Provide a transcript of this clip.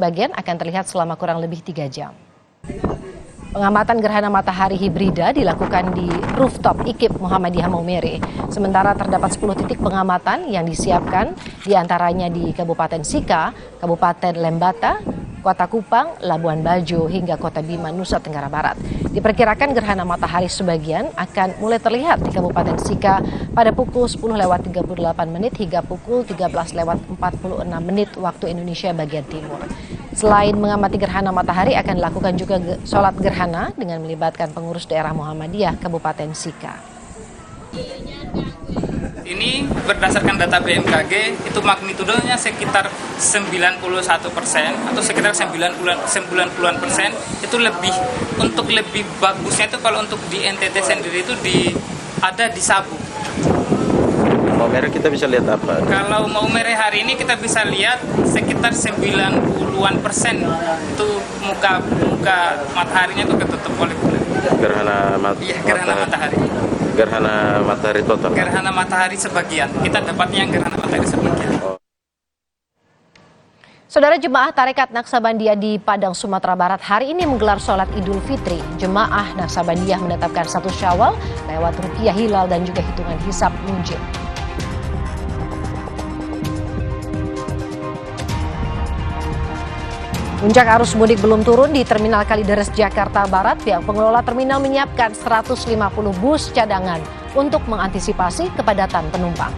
Bagian akan terlihat selama kurang lebih 3 jam. Pengamatan gerhana matahari hibrida dilakukan di rooftop IKIP Muhammadiyah Maumere. Sementara terdapat 10 titik pengamatan yang disiapkan, diantaranya di Kabupaten Sika, Kabupaten Lembata, Kota Kupang, Labuan Bajo, hingga Kota Bima, Nusa Tenggara Barat. Diperkirakan gerhana matahari sebagian akan mulai terlihat di Kabupaten Sika pada pukul 10.38 hingga pukul 13.46 waktu Indonesia bagian timur. Selain mengamati gerhana matahari, akan dilakukan juga sholat gerhana dengan melibatkan pengurus daerah Muhammadiyah Kabupaten Sika. Ini berdasarkan data BMKG, itu magnitudenya sekitar 91% atau sekitar 90-an persen. Itu untuk lebih bagusnya itu kalau untuk di NTT sendiri itu ada di Sabu. Maumere kita bisa lihat apa? Kalau Maumere hari ini kita bisa lihat sekitar 90-an persen itu muka mataharinya itu ketutup oleh bulan. Gerhana matahari. Gerhana matahari total. Gerhana matahari sebagian. Kita dapatnya yang gerhana matahari sebagian. Saudara, jemaah Tarekat Naksabandia di Padang, Sumatera Barat hari ini menggelar sholat Idul Fitri. Jemaah Naksabandia menetapkan 1 Syawal lewat ruqyah hilal dan juga hitungan hisab munjid. Puncak arus mudik belum turun di Terminal Kalideres, Jakarta Barat. Pihak pengelola terminal menyiapkan 150 bus cadangan untuk mengantisipasi kepadatan penumpang.